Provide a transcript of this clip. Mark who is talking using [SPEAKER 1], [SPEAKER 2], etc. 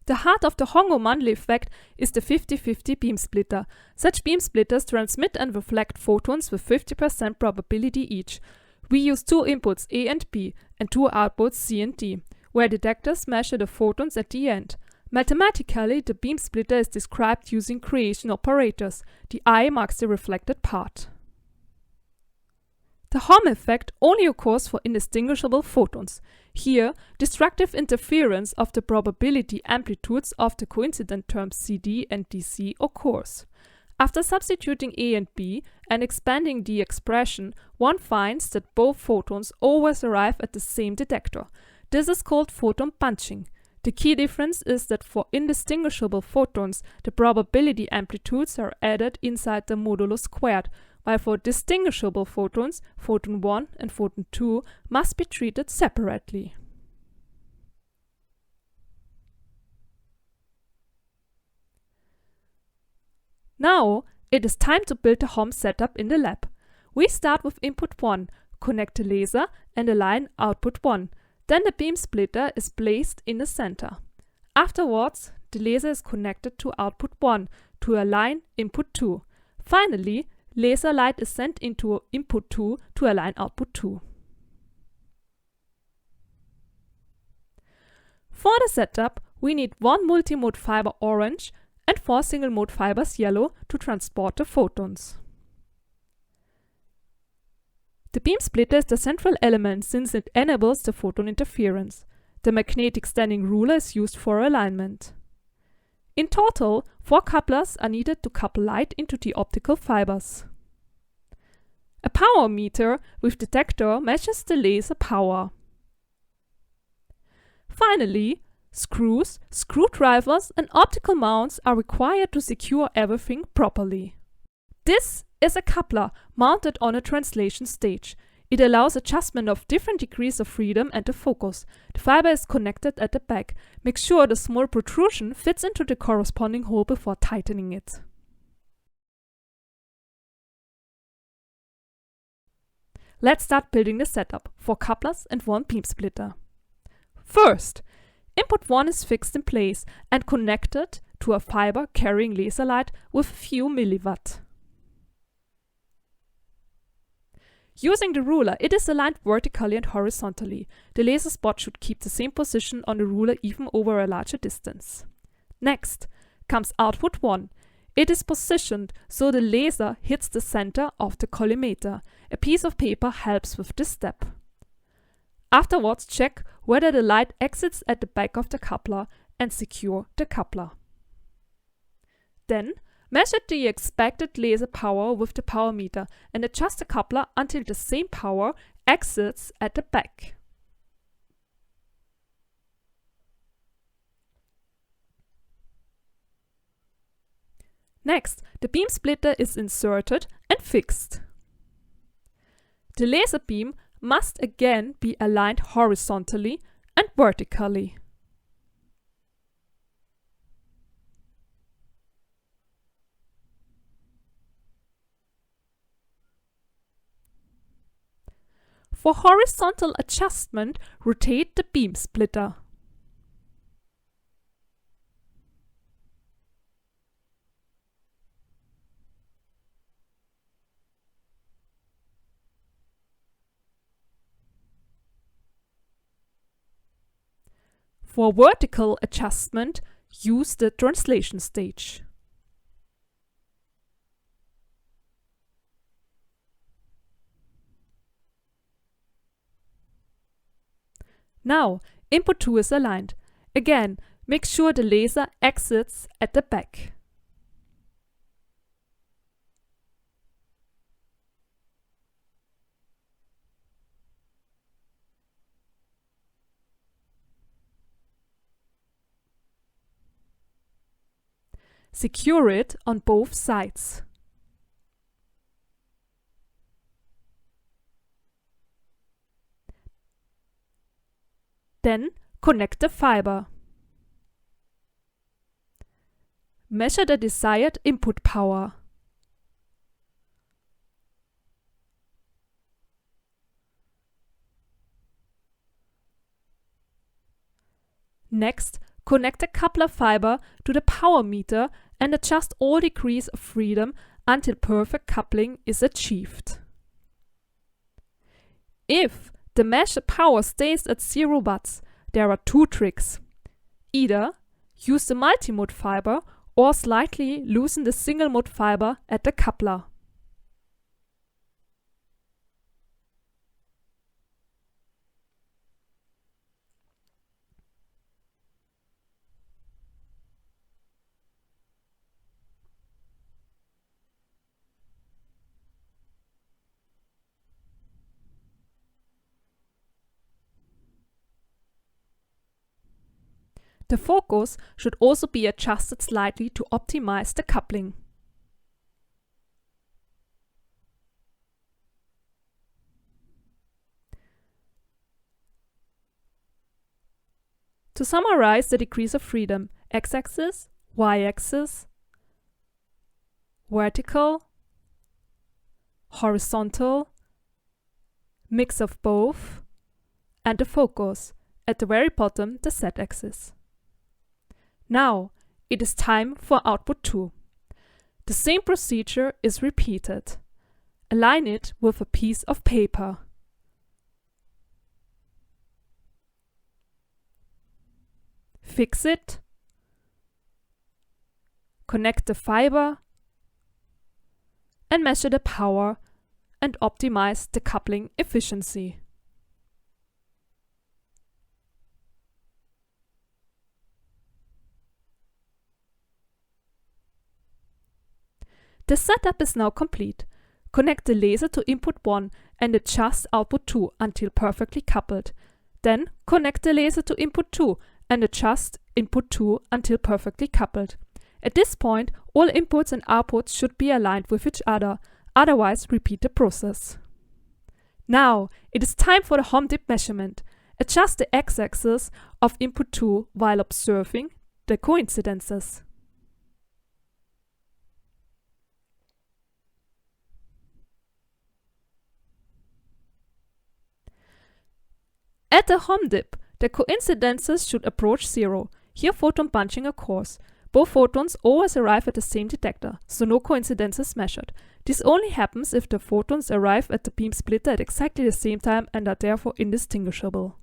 [SPEAKER 1] The heart of the Hong-Ou-Mandel effect is the 50-50 beam splitter. Such beam splitters transmit and reflect photons with 50% probability each. We use two inputs A and B and two outputs C and D, where detectors measure the photons at the end. Mathematically, the beam splitter is described using creation operators. The I marks the reflected part. The Hom effect only occurs for indistinguishable photons. Here, destructive interference of the probability amplitudes of the coincident terms CD and DC occurs. After substituting A and B and expanding the expression, one finds that both photons always arrive at the same detector. This is called photon bunching. The key difference is that for indistinguishable photons, the probability amplitudes are added inside the modulo squared, while for distinguishable photons, photon 1 and photon 2 must be treated separately. Now, it is time to build the Hom setup in the lab. We start with input 1, connect the laser and align output 1. Then the beam splitter is placed in the center. Afterwards, the laser is connected to output 1 to align input 2. Finally, laser light is sent into input 2 to align output 2. For the setup, we need one multi-mode fiber orange and 4 single-mode fibers yellow to transport the photons. The beam splitter is the central element since it enables the photon interference. The magnetic standing ruler is used for alignment. In total, 4 couplers are needed to couple light into the optical fibers. A power meter with detector measures the laser power. Finally, screws, screwdrivers and optical mounts are required to secure everything properly. This is a coupler mounted on a translation stage. It allows adjustment of different degrees of freedom and the focus. The fiber is connected at the back. Make sure the small protrusion fits into the corresponding hole before tightening it. Let's start building the setup, 4 couplers and 1 beam splitter. First, input 1 is fixed in place and connected to a fiber carrying laser light with a few milliwatt. Using the ruler, it is aligned vertically and horizontally. The laser spot should keep the same position on the ruler even over a larger distance. Next comes output 1. It is positioned so the laser hits the center of the collimator. A piece of paper helps with this step. Afterwards, check whether the light exits at the back of the coupler and secure the coupler. Then, measure the expected laser power with the power meter and adjust the coupler until the same power exits at the back. Next, the beam splitter is inserted and fixed. The laser beam must again be aligned horizontally and vertically. For horizontal adjustment, rotate the beam splitter. For vertical adjustment, use the translation stage. Now, input 2 is aligned. Again, make sure the laser exits at the back. Secure it on both sides. Then connect the fiber. Measure the desired input power. Next, connect the coupler fiber to the power meter and adjust all degrees of freedom until perfect coupling is achieved. If the measured power stays at 0 watts, there are two tricks. Either use the multimode fiber or slightly loosen the single mode fiber at the coupler. The focus should also be adjusted slightly to optimize the coupling. To summarize the degrees of freedom: x-axis, y-axis, vertical, horizontal, mix of both, and the focus, at the very bottom the z-axis. Now, it is time for output 2. The same procedure is repeated. Align it with a piece of paper. Fix it. Connect the fiber and measure the power and optimize the coupling efficiency. The setup is now complete. Connect the laser to input 1 and adjust output 2 until perfectly coupled. Then connect the laser to input 2 and adjust input 2 until perfectly coupled. At this point, all inputs and outputs should be aligned with each other, otherwise repeat the process. Now, it is time for the Hom-Dip measurement. Adjust the x-axis of input 2 while observing the coincidences. At the Hom-Dip, the coincidences should approach 0. Here photon bunching occurs. Both photons always arrive at the same detector, so no coincidences measured. This only happens if the photons arrive at the beam splitter at exactly the same time and are therefore indistinguishable.